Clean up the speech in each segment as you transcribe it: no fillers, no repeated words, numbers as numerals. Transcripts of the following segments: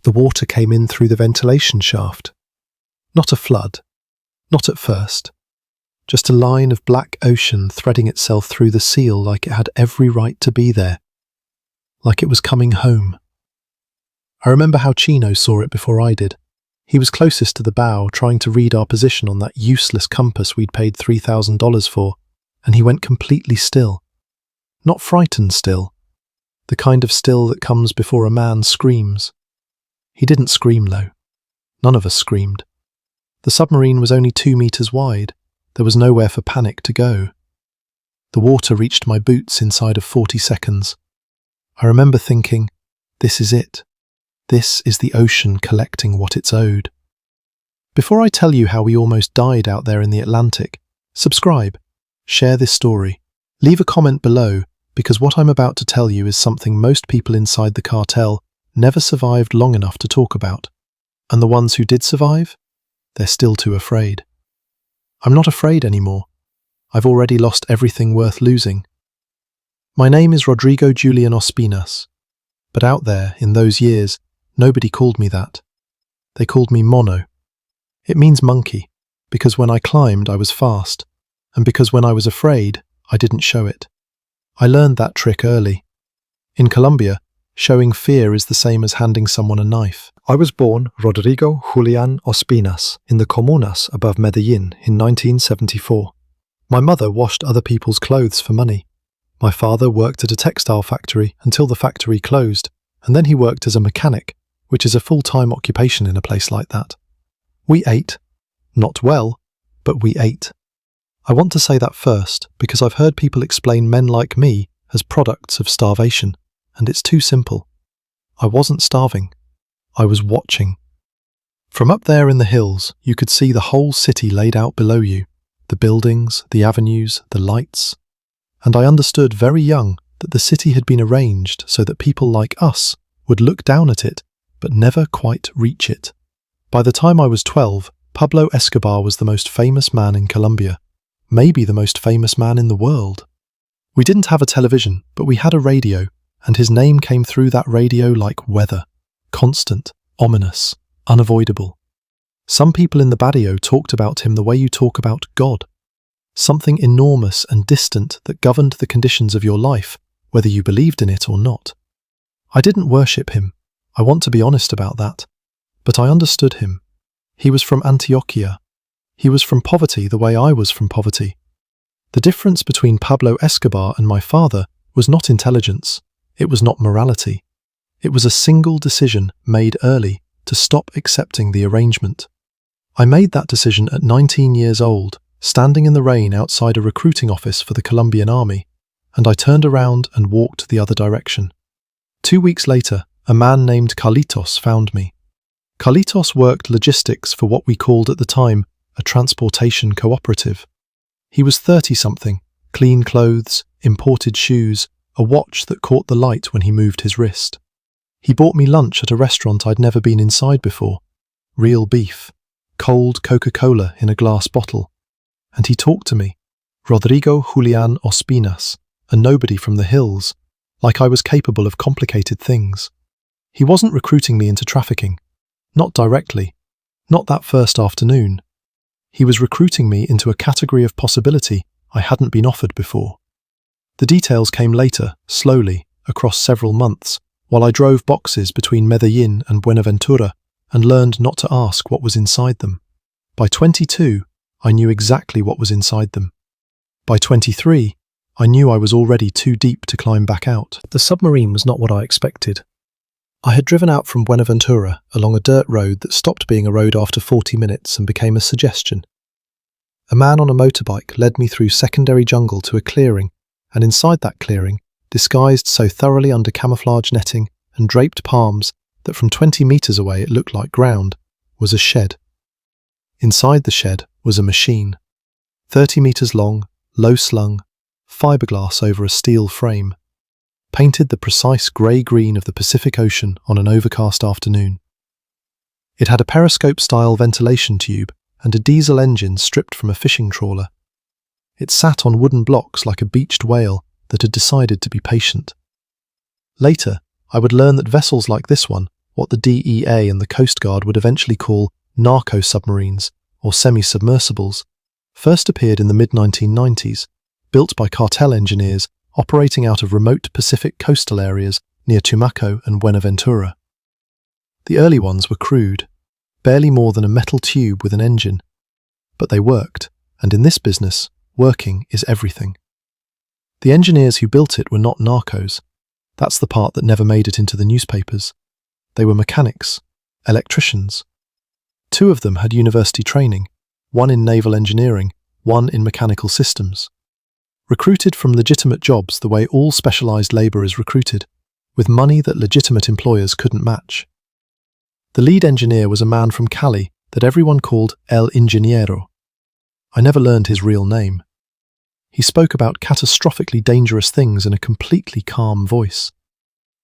The water came in through the ventilation shaft. Not a flood, not at first. Just a line of black ocean threading itself through the seal like it had every right to be there. Like it was coming home. I remember how Chino saw it before I did. He was closest to the bow, trying to read our position on that useless compass we'd paid $3,000 for, and he went completely still. Not frightened still. The kind of still that comes before a man screams. He didn't scream, though. None of us screamed. The submarine was only 2 meters wide. There was nowhere for panic to go. The water reached my boots inside of 40 seconds. I remember thinking, this is it. This is the ocean collecting what it's owed. Before I tell you how we almost died out there in the Atlantic, subscribe, share this story, leave a comment below, because what I'm about to tell you is something most people inside the cartel never survived long enough to talk about. And the ones who did survive? They're still too afraid. I'm not afraid anymore. I've already lost everything worth losing. My name is Rodrigo Julian Ospinas, but out there, in those years, nobody called me that. They called me Mono. It means monkey, because when I climbed I was fast, and because when I was afraid, I didn't show it. I learned that trick early. In Colombia, showing fear is the same as handing someone a knife. I was born Rodrigo Julian Ospinas in the Comunas above Medellin in 1974. My mother washed other people's clothes for money. My father worked at a textile factory until the factory closed, and then he worked as a mechanic, which is a full-time occupation in a place like that. We ate. Not well, but we ate. I want to say that first because I've heard people explain men like me as products of starvation, and it's too simple. I wasn't starving. I was watching. From up there in the hills, you could see the whole city laid out below you, the buildings, the avenues, the lights. And I understood very young that the city had been arranged so that people like us would look down at it, but never quite reach it. By the time I was 12, Pablo Escobar was the most famous man in Colombia, maybe the most famous man in the world. We didn't have a television, but we had a radio, and his name came through that radio like weather, constant, ominous, unavoidable. Some people in the barrio talked about him the way you talk about God, something enormous and distant that governed the conditions of your life, whether you believed in it or not. I didn't worship him, I want to be honest about that, but I understood him. He was from Antioquia. He was from poverty the way I was from poverty. The difference between Pablo Escobar and my father was not intelligence, it was not morality. It was a single decision made early to stop accepting the arrangement. I made that decision at 19 years old, standing in the rain outside a recruiting office for the Colombian army, and I turned around and walked the other direction. 2 weeks later, a man named Carlitos found me. Carlitos worked logistics for what we called at the time a transportation cooperative. He was 30-something, clean clothes, imported shoes, a watch that caught the light when he moved his wrist. He bought me lunch at a restaurant I'd never been inside before. Real beef, cold Coca-Cola in a glass bottle. And he talked to me, Rodrigo Julian Ospinas, a nobody from the hills, like I was capable of complicated things. He wasn't recruiting me into trafficking. Not directly. Not that first afternoon. He was recruiting me into a category of possibility I hadn't been offered before. The details came later, slowly, across several months, while I drove boxes between Medellin and Buenaventura and learned not to ask what was inside them. By 22, I knew exactly what was inside them. By 23, I knew I was already too deep to climb back out. The submarine was not what I expected. I had driven out from Buenaventura along a dirt road that stopped being a road after 40 minutes and became a suggestion. A man on a motorbike led me through secondary jungle to a clearing, and inside that clearing, disguised so thoroughly under camouflage netting and draped palms that from 20 meters away it looked like ground, was a shed. Inside the shed was a machine, 30 meters long, low-slung, fiberglass over a steel frame, painted the precise grey-green of the Pacific Ocean on an overcast afternoon. It had a periscope-style ventilation tube and a diesel engine stripped from a fishing trawler. It sat on wooden blocks like a beached whale that had decided to be patient. Later, I would learn that vessels like this one what the DEA and the Coast Guard would eventually call narco submarines, or semi-submersibles, first appeared in the mid-1990s, built by cartel engineers operating out of remote Pacific coastal areas near Tumaco and Buenaventura. The early ones were crude, barely more than a metal tube with an engine, but they worked, and in this business, working is everything. The engineers who built it were not narcos. That's the part that never made it into the newspapers. They were mechanics, electricians. 2 of them had university training, one in naval engineering, one in mechanical systems. Recruited from legitimate jobs the way all specialized labor is recruited, with money that legitimate employers couldn't match. The lead engineer was a man from Cali that everyone called El Ingeniero. I never learned his real name. He spoke about catastrophically dangerous things in a completely calm voice.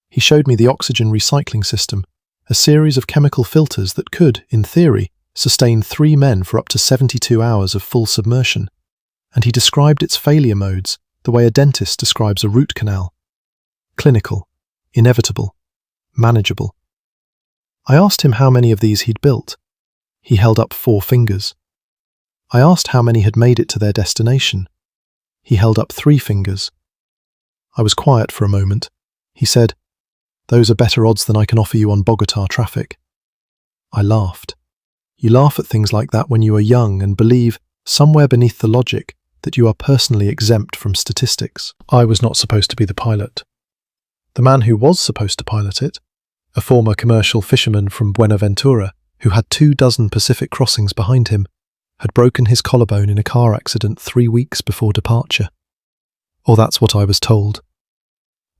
He showed me the oxygen recycling system, a series of chemical filters that could, in theory, sustain 3 men for up to 72 hours of full submersion, and he described its failure modes the way a dentist describes a root canal. Clinical, inevitable, manageable. I asked him how many of these he'd built. He held up 4 fingers. I asked how many had made it to their destination. He held up 3 fingers. I was quiet for a moment. He said, "Those are better odds than I can offer you on Bogota traffic." I laughed. You laugh at things like that when you are young and believe, somewhere beneath the logic, that you are personally exempt from statistics. I was not supposed to be the pilot. The man who was supposed to pilot it, a former commercial fisherman from Buenaventura who had 24 Pacific crossings behind him, had broken his collarbone in a car accident 3 weeks before departure. Or that's what I was told.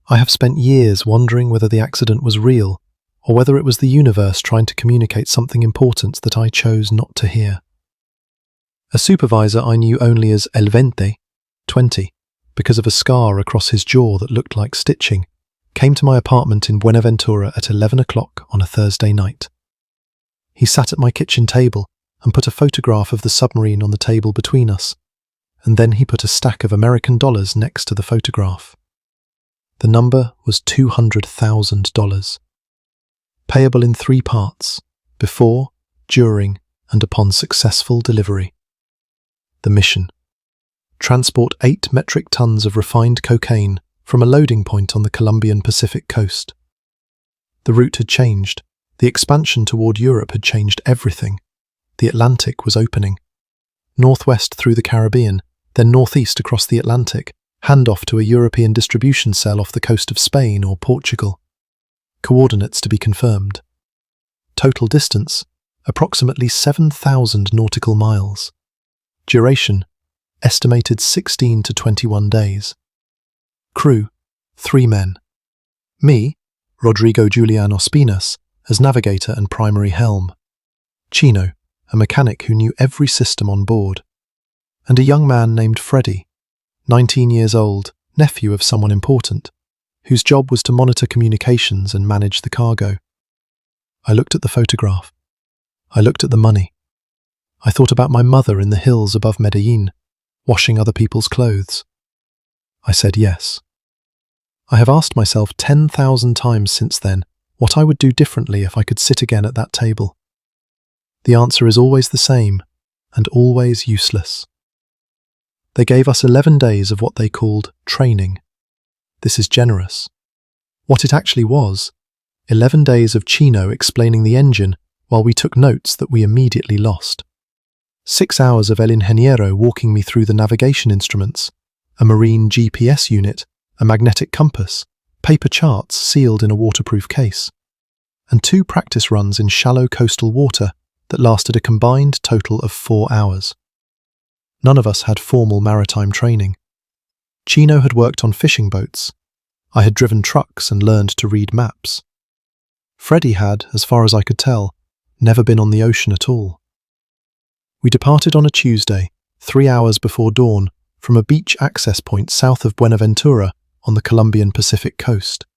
I have spent years wondering whether the accident was real, or whether it was the universe trying to communicate something important that I chose not to hear. A supervisor I knew only as El 20, because of a scar across his jaw that looked like stitching, came to my apartment in Buenaventura at 11 o'clock on a Thursday night. He sat at my kitchen table and put a photograph of the submarine on the table between us, and then he put a stack of American dollars next to the photograph. The number was $200,000. Payable in 3 parts, before, during, and upon successful delivery. The mission: transport 8 metric tons of refined cocaine from a loading point on the Colombian Pacific coast. The route had changed. The expansion toward Europe had changed everything. The Atlantic was opening. Northwest through the Caribbean, then northeast across the Atlantic, handoff to a European distribution cell off the coast of Spain or Portugal. Coordinates to be confirmed. Total distance, approximately 7,000 nautical miles. Duration, estimated 16 to 21 days. Crew, 3 men. Me, Rodrigo Julian Ospinas, as navigator and primary helm. Chino, a mechanic who knew every system on board. And a young man named Freddie, 19 years old, nephew of someone important, whose job was to monitor communications and manage the cargo. I looked at the photograph. I looked at the money. I thought about my mother in the hills above Medellin, washing other people's clothes. I said yes. I have asked myself 10,000 times since then what I would do differently if I could sit again at that table. The answer is always the same, and always useless. They gave us 11 days of what they called training. This is generous. What it actually was, 11 days of Chino explaining the engine while we took notes that we immediately lost. 6 hours of El Ingeniero walking me through the navigation instruments, a marine GPS unit, a magnetic compass, paper charts sealed in a waterproof case, and 2 practice runs in shallow coastal water that lasted a combined total of 4 hours. None of us had formal maritime training. Chino had worked on fishing boats. I had driven trucks and learned to read maps. Freddie had, as far as I could tell, never been on the ocean at all. We departed on a Tuesday, 3 hours before dawn, from a beach access point south of Buenaventura on the Colombian Pacific coast.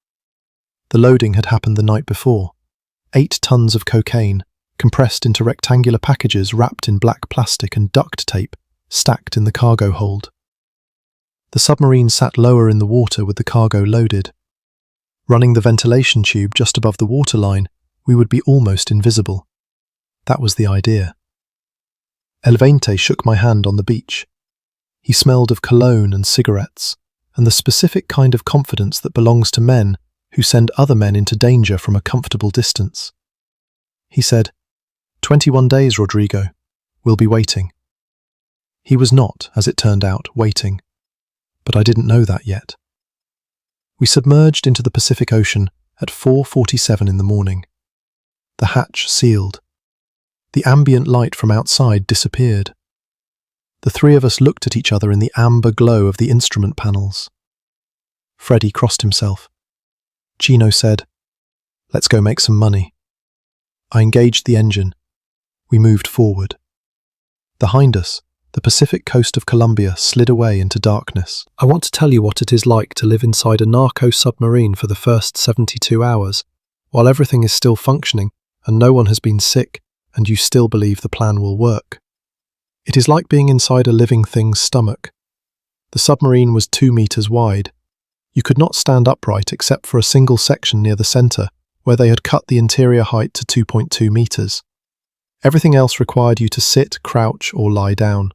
The loading had happened the night before. 8 tons of cocaine, compressed into rectangular packages wrapped in black plastic and duct tape, stacked in the cargo hold. The submarine sat lower in the water with the cargo loaded. Running the ventilation tube just above the waterline, We would be almost invisible. That was the idea. El Veinte shook my hand on the beach. He smelled of cologne and cigarettes, and the specific kind of confidence that belongs to men who send other men into danger from a comfortable distance. He said, 21 days, Rodrigo. We'll be waiting. He was not, as it turned out, waiting. But I didn't know that yet. We submerged into the Pacific Ocean at 4:47 in the morning. The hatch sealed. The ambient light from outside disappeared. The three of us looked at each other in the amber glow of the instrument panels. Freddie crossed himself. Chino said, "Let's go make some money." I engaged the engine. We moved forward. Behind us, the Pacific coast of Colombia slid away into darkness. I want to tell you what it is like to live inside a narco submarine for the first 72 hours, while everything is still functioning and no one has been sick, and you still believe the plan will work. It is like being inside a living thing's stomach. The submarine was 2 meters wide. You could not stand upright except for a single section near the center, where they had cut the interior height to 2.2 meters. Everything else required you to sit, crouch, or lie down.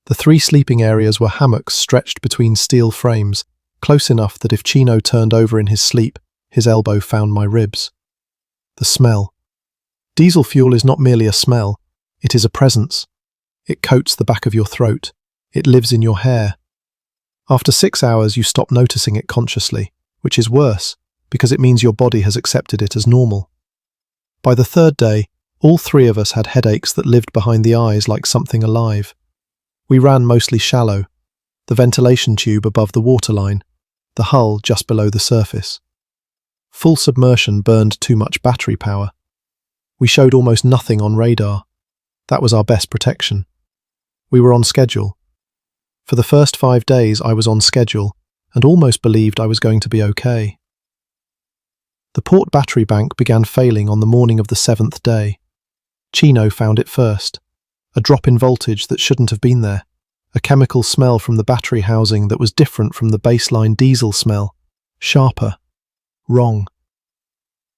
The 3 sleeping areas were hammocks stretched between steel frames, close enough that if Chino turned over in his sleep, his elbow found my ribs. The smell. Diesel fuel is not merely a smell, it is a presence. It coats the back of your throat. It lives in your hair. After 6 hours, you stop noticing it consciously, which is worse, because it means your body has accepted it as normal. By the 3rd day, all 3 of us had headaches that lived behind the eyes like something alive. We ran mostly shallow, the ventilation tube above the waterline, the hull just below the surface. Full submersion burned too much battery power. We showed almost nothing on radar. That was our best protection. We were on schedule. For the first 5 days I was on schedule and almost believed I was going to be okay. The port battery bank began failing on the morning of the 7th day. Chino found it first. A drop in voltage that shouldn't have been there. A chemical smell from the battery housing that was different from the baseline diesel smell. Sharper. Wrong.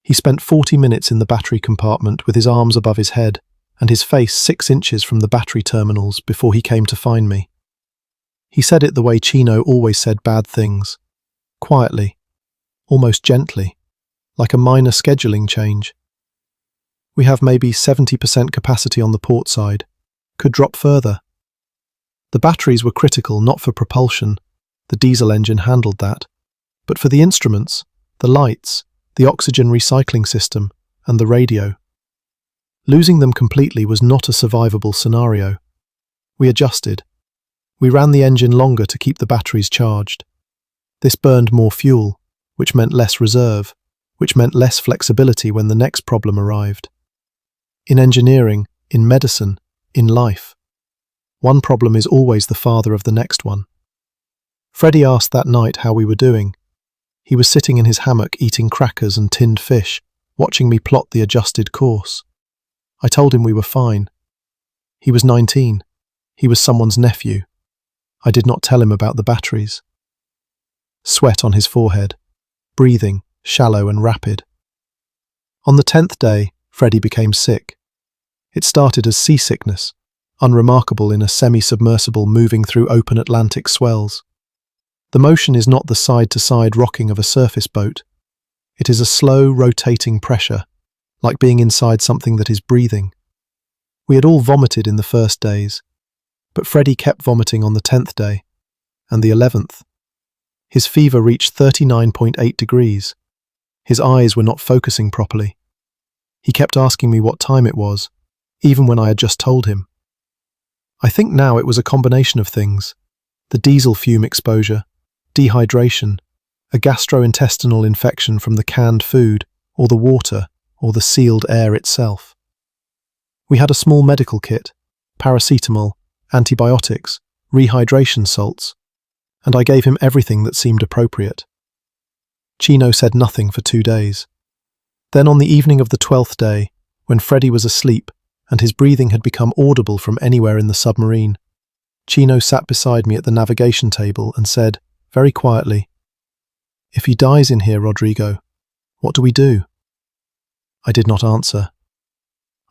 He spent 40 minutes in the battery compartment with his arms above his head and his face 6 inches from the battery terminals before he came to find me. He said it the way Chino always said bad things. Quietly. Almost gently. Like a minor scheduling change. We have maybe 70% capacity on the port side. Could drop further. The batteries were critical not for propulsion. The diesel engine handled that. But for the instruments, the lights, the oxygen recycling system, and the radio. Losing them completely was not a survivable scenario. We adjusted. We ran the engine longer to keep the batteries charged. This burned more fuel, which meant less reserve, which meant less flexibility when the next problem arrived. In engineering, in medicine, in life, one problem is always the father of the next one. Freddie asked that night how we were doing. He was sitting in his hammock eating crackers and tinned fish, watching me plot the adjusted course. I told him we were fine. He was 19. He was someone's nephew. I did not tell him about the batteries. Sweat on his forehead, breathing, shallow and rapid. On the 10th day, Freddie became sick. It started as seasickness, unremarkable in a semi-submersible moving through open Atlantic swells. The motion is not the side-to-side rocking of a surface boat. It is a slow, rotating pressure, like being inside something that is breathing. We had all vomited in the first days, but Freddie kept vomiting on the 10th day, and the 11th. His fever reached 39.8 degrees. His eyes were not focusing properly. He kept asking me what time it was, even when I had just told him. I think now it was a combination of things. The diesel fume exposure, dehydration, a gastrointestinal infection from the canned food, or the water, or the sealed air itself. We had a small medical kit, paracetamol, antibiotics, rehydration salts, and I gave him everything that seemed appropriate. Chino said nothing for 2 days. Then on the evening of the 12th day, when Freddie was asleep and his breathing had become audible from anywhere in the submarine, Chino sat beside me at the navigation table and said, very quietly, "If he dies in here, Rodrigo, what do we do?" I did not answer.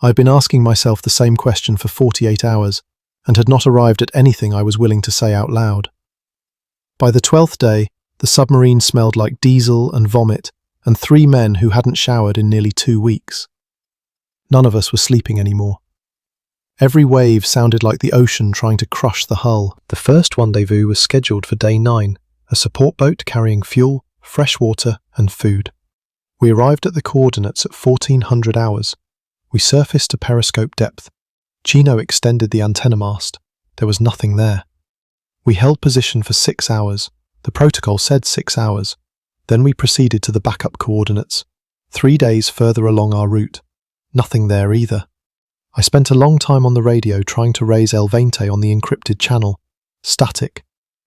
I had been asking myself the same question for 48 hours and had not arrived at anything I was willing to say out loud. By the 12th day, the submarine smelled like diesel and vomit and 3 men who hadn't showered in nearly 2 weeks. None of us were sleeping anymore. Every wave sounded like the ocean trying to crush the hull. The first rendezvous was scheduled for day 9, a support boat carrying fuel, fresh water and food. We arrived at the coordinates at 1400 hours. We surfaced to periscope depth. Chino extended the antenna mast. There was nothing there. We held position for 6 hours. The protocol said 6 hours. Then we proceeded to the backup coordinates. 3 days further along our route. Nothing there either. I spent a long time on the radio trying to raise El 20 on the encrypted channel. Static.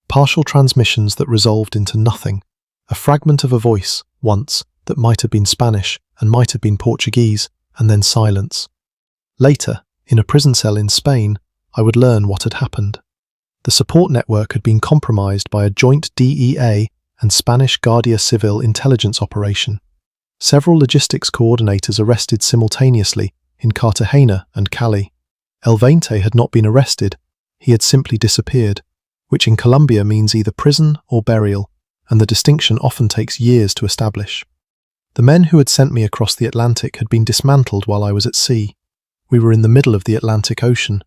Partial transmissions that resolved into nothing. A fragment of a voice, once, that might have been Spanish and might have been Portuguese, and then silence. Later, in a prison cell in Spain, I would learn what had happened. The support network had been compromised by a joint DEA and Spanish Guardia Civil intelligence operation. Several logistics coordinators arrested simultaneously in Cartagena and Cali. El 20 had not been arrested, he had simply disappeared, which in Colombia means either prison or burial, and the distinction often takes years to establish. The men who had sent me across the Atlantic had been dismantled while I was at sea. We were in the middle of the Atlantic Ocean.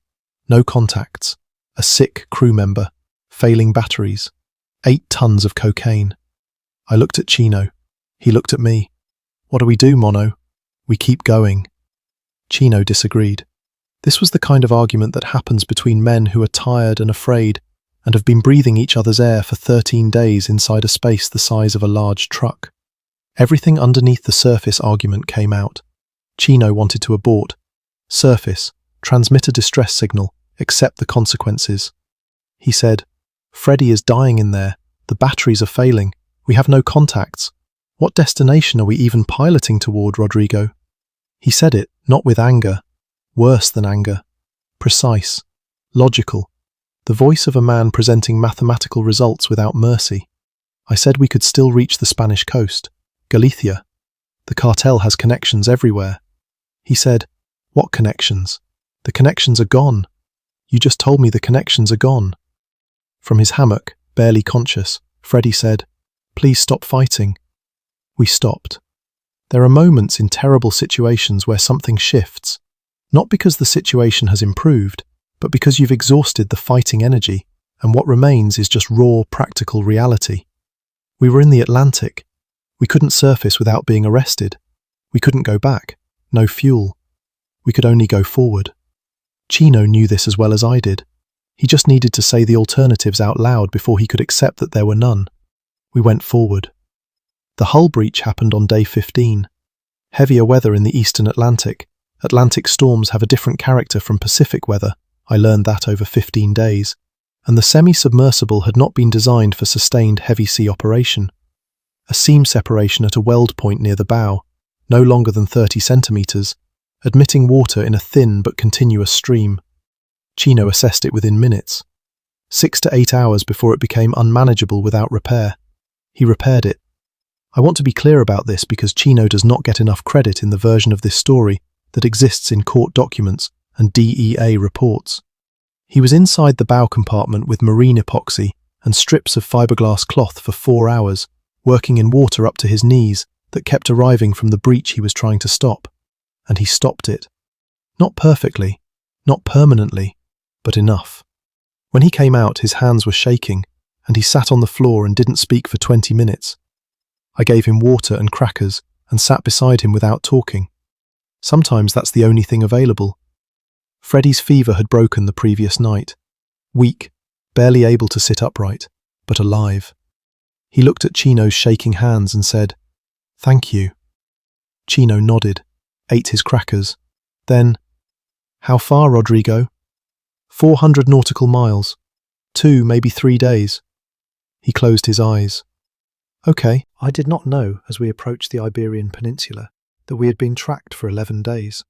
No contacts. A sick crew member. Failing batteries. 8 tons of cocaine. I looked at Chino. He looked at me. What do we do, Mono? We keep going. Chino disagreed. This was the kind of argument that happens between men who are tired and afraid and have been breathing each other's air for 13 days inside a space the size of a large truck. Everything underneath the surface argument came out. Chino wanted to abort. Surface, transmit a distress signal, accept the consequences. He said, Freddy is dying in there, the batteries are failing, we have no contacts. What destination are we even piloting toward, Rodrigo? He said it, not with anger. Worse than anger. Precise. Logical. The voice of a man presenting mathematical results without mercy. I said we could still reach the Spanish coast. Galicia. The cartel has connections everywhere. He said, What connections? The connections are gone. You just told me the connections are gone. From his hammock, barely conscious, Freddy said, Please stop fighting. We stopped. There are moments in terrible situations where something shifts, not because the situation has improved, but because you've exhausted the fighting energy, and what remains is just raw, practical reality. We were in the Atlantic. We couldn't surface without being arrested. We couldn't go back. No fuel. We could only go forward. Chino knew this as well as I did. He just needed to say the alternatives out loud before he could accept that there were none. We went forward. The hull breach happened on day 15. Heavier weather in the eastern Atlantic. Atlantic storms have a different character from Pacific weather. I learned that over 15 days. And the semi-submersible had not been designed for sustained heavy sea operation. A seam separation at a weld point near the bow, no longer than 30 centimetres, admitting water in a thin but continuous stream. Chino assessed it within minutes. 6 to 8 hours before it became unmanageable without repair. He repaired it. I want to be clear about this because Chino does not get enough credit in the version of this story that exists in court documents and DEA reports. He was inside the bow compartment with marine epoxy and strips of fiberglass cloth for 4 hours, working in water up to his knees that kept arriving from the breach he was trying to stop. And he stopped it. Not perfectly, not permanently, but enough. When he came out, his hands were shaking, and he sat on the floor and didn't speak for 20 minutes. I gave him water and crackers and sat beside him without talking. Sometimes that's the only thing available. Freddy's fever had broken the previous night. Weak, barely able to sit upright, but alive. He looked at Chino's shaking hands and said, "Thank you." Chino nodded, ate his crackers. Then, "How far, Rodrigo?" 400 nautical miles. 2, maybe 3 days. He closed his eyes. Okay. I did not know, as we approached the Iberian Peninsula, that we had been tracked for 11 days.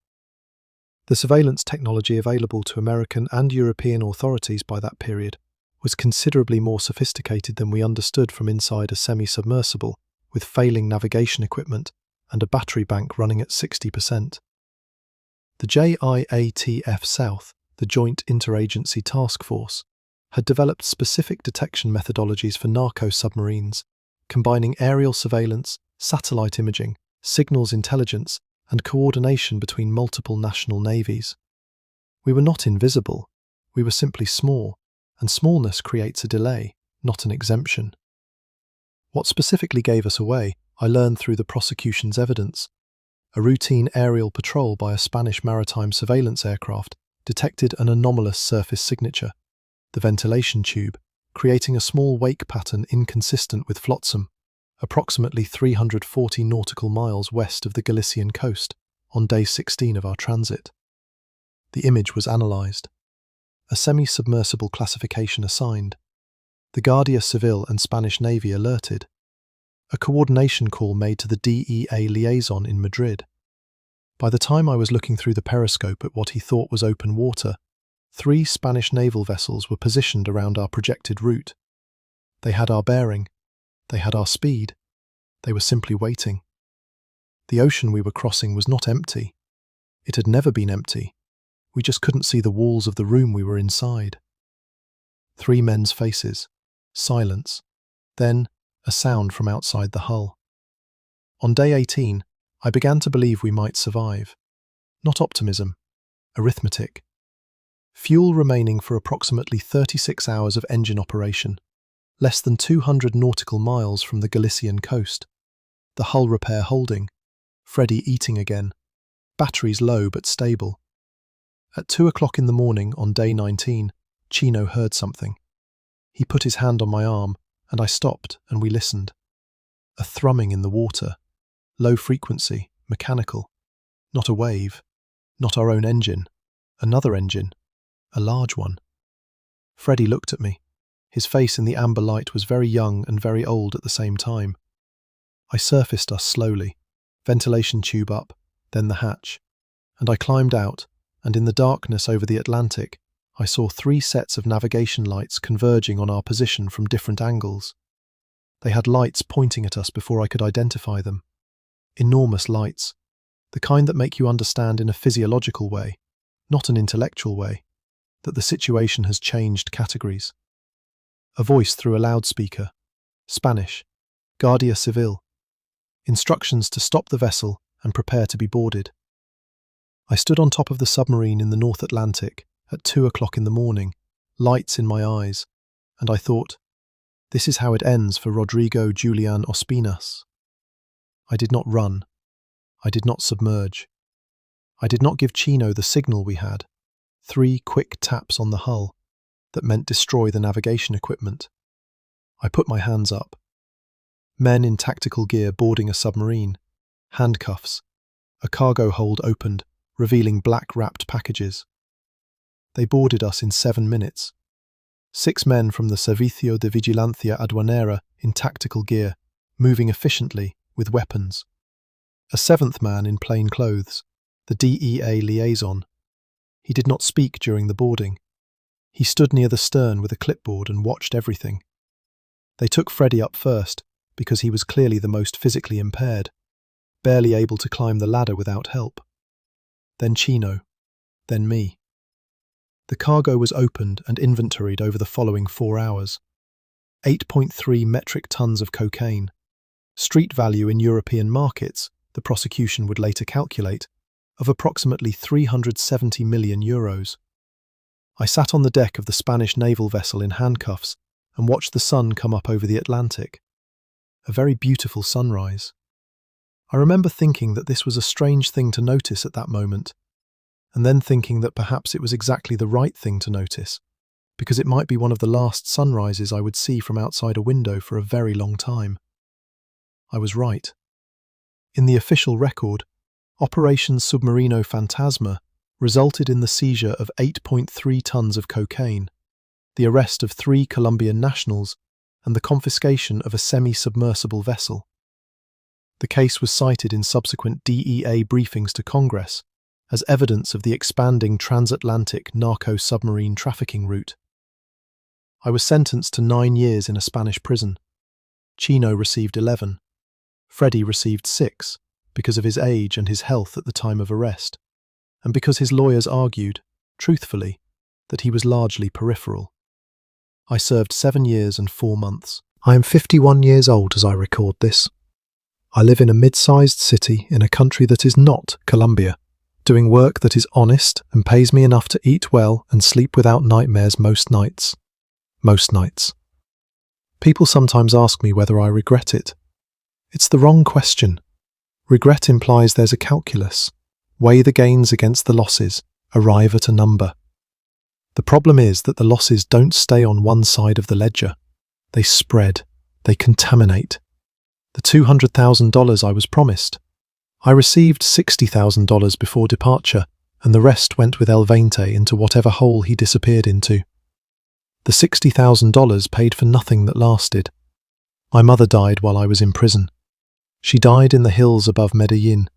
The surveillance technology available to American and European authorities by that period was considerably more sophisticated than we understood from inside a semi-submersible with failing navigation equipment and a battery bank running at 60%. The JIATF South, the Joint Interagency Task Force, had developed specific detection methodologies for narco submarines, combining aerial surveillance, satellite imaging, signals intelligence, and coordination between multiple national navies. We were not invisible, we were simply small, and smallness creates a delay, not an exemption. What specifically gave us away, I learned through the prosecution's evidence. A routine aerial patrol by a Spanish maritime surveillance aircraft detected an anomalous surface signature, the ventilation tube, creating a small wake pattern inconsistent with flotsam, approximately 340 nautical miles west of the Galician coast, on day 16 of our transit. The image was analysed. A semi-submersible classification assigned. The Guardia Civil and Spanish Navy alerted. A coordination call made to the DEA liaison in Madrid. By the time I was looking through the periscope at what he thought was open water, 3 Spanish naval vessels were positioned around our projected route. They had our bearing. They had our speed. They were simply waiting. The ocean we were crossing was not empty. It had never been empty. We just couldn't see the walls of the room we were inside. 3 men's faces. Silence. Then, a sound from outside the hull. On day 18, I began to believe we might survive. Not optimism. Arithmetic. Fuel remaining for approximately 36 hours of engine operation. Less than 200 nautical miles from the Galician coast. The hull repair holding. Freddie eating again. Batteries low but stable. At 2 o'clock in the morning on day 19, Chino heard something. He put his hand on my arm, and I stopped and we listened. A thrumming in the water. Low frequency, mechanical. Not a wave. Not our own engine. Another engine. A large one. Freddie looked at me. His face in the amber light was very young and very old at the same time. I surfaced us slowly, ventilation tube up, then the hatch, and I climbed out, and in the darkness over the Atlantic, I saw 3 sets of navigation lights converging on our position from different angles. They had lights pointing at us before I could identify them. Enormous lights, the kind that make you understand in a physiological way, not an intellectual way, that the situation has changed categories. A voice through a loudspeaker. Spanish. Guardia Civil. Instructions to stop the vessel and prepare to be boarded. I stood on top of the submarine in the North Atlantic at 2 o'clock in the morning, lights in my eyes, and I thought, this is how it ends for Rodrigo Julian Ospinas. I did not run. I did not submerge. I did not give Chino the signal we had. 3 quick taps on the hull that meant destroy the navigation equipment. I put my hands up. Men in tactical gear boarding a submarine. Handcuffs. A cargo hold opened, revealing black wrapped packages. They boarded us in 7 minutes. 6 men from the Servicio de Vigilancia Aduanera in tactical gear, moving efficiently with weapons. A 7th man in plain clothes, the DEA liaison. He did not speak during the boarding. He stood near the stern with a clipboard and watched everything. They took Freddie up first because he was clearly the most physically impaired, barely able to climb the ladder without help. Then Chino. Then me. The cargo was opened and inventoried over the following 4 hours. 8.3 metric tons of cocaine. Street value in European markets, the prosecution would later calculate, of approximately 370 million euros. I sat on the deck of the Spanish naval vessel in handcuffs and watched the sun come up over the Atlantic. A very beautiful sunrise. I remember thinking that this was a strange thing to notice at that moment, and then thinking that perhaps it was exactly the right thing to notice, because it might be one of the last sunrises I would see from outside a window for a very long time. I was right. In the official record, Operation Submarino Fantasma resulted in the seizure of 8.3 tons of cocaine, the arrest of 3 Colombian nationals, and the confiscation of a semi-submersible vessel. The case was cited in subsequent DEA briefings to Congress as evidence of the expanding transatlantic narco submarine trafficking route. I was sentenced to 9 years in a Spanish prison. Chino received 11. Freddie received 6, because of his age and his health at the time of arrest, and because his lawyers argued, truthfully, that he was largely peripheral. I served 7 years and 4 months. I am 51 years old as I record this. I live in a mid-sized city in a country that is not Colombia, doing work that is honest and pays me enough to eat well and sleep without nightmares most nights. Most nights. People sometimes ask me whether I regret it. It's the wrong question. Regret implies there's a calculus. Weigh the gains against the losses, arrive at a number. The problem is that the losses don't stay on one side of the ledger. They spread. They contaminate. The $200,000 I was promised. I received $60,000 before departure, and the rest went with El Veinte into whatever hole he disappeared into. The $60,000 paid for nothing that lasted. My mother died while I was in prison. She died in the hills above Medellin,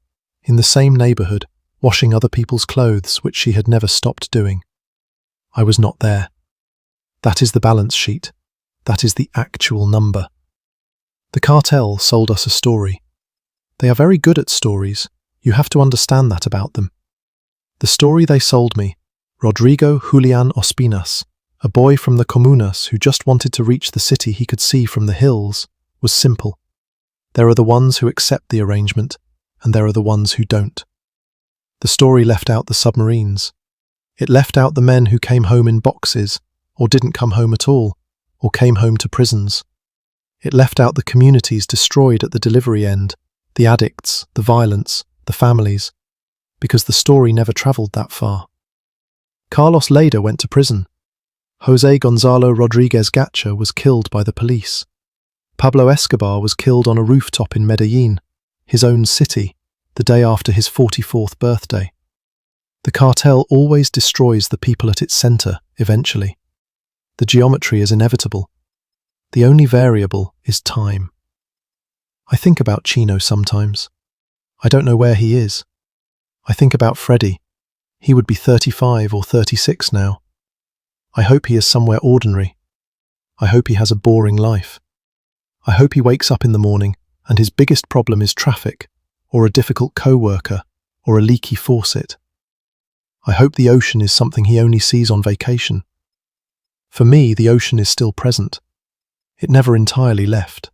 in the same neighborhood, washing other people's clothes, which she had never stopped doing. I was not there. That is the balance sheet. That is the actual number. The cartel sold us a story. They are very good at stories. You have to understand that about them. The story they sold me, Rodrigo Julian Ospinas, a boy from the comunas who just wanted to reach the city he could see from the hills, was simple. There are the ones who accept the arrangement, and there are the ones who don't. The story left out the submarines. It left out the men who came home in boxes, or didn't come home at all, or came home to prisons. It left out the communities destroyed at the delivery end, the addicts, the violence, the families, because the story never travelled that far. Carlos Leda went to prison. Jose Gonzalo Rodriguez Gacha was killed by the police. Pablo Escobar was killed on a rooftop in Medellin, his own city, the day after his 44th birthday. The cartel always destroys the people at its centre, eventually. The geometry is inevitable. The only variable is time. I think about Chino sometimes. I don't know where he is. I think about Freddy. He would be 35 or 36 now. I hope he is somewhere ordinary. I hope he has a boring life. I hope he wakes up in the morning and his biggest problem is traffic, or a difficult co-worker, or a leaky faucet. I hope the ocean is something he only sees on vacation. For me, the ocean is still present. It never entirely left.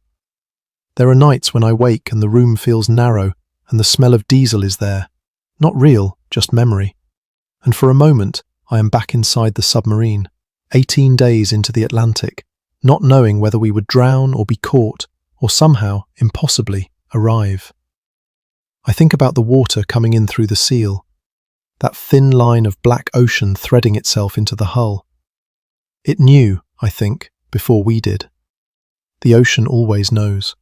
There are nights when I wake and the room feels narrow and the smell of diesel is there. Not real, just memory. And for a moment, I am back inside the submarine, 18 days into the Atlantic, not knowing whether we would drown or be caught, or somehow, impossibly, arrive. I think about the water coming in through the seal, that thin line of black ocean threading itself into the hull. It knew, I think, before we did. The ocean always knows.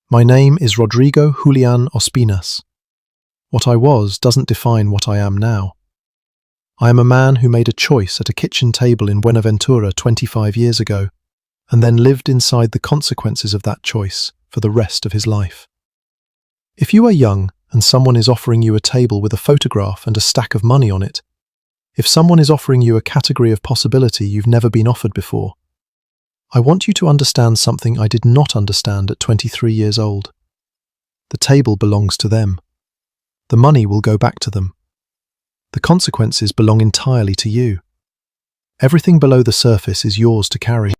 My name is Rodrigo Julian Ospinas. What I was doesn't define what I am now. I am a man who made a choice at a kitchen table in Buenaventura 25 years ago, and then lived inside the consequences of that choice for the rest of his life. If you are young and someone is offering you a table with a photograph and a stack of money on it, if someone is offering you a category of possibility you've never been offered before, I want you to understand something I did not understand at 23 years old. The table belongs to them. The money will go back to them. The consequences belong entirely to you. Everything below the surface is yours to carry.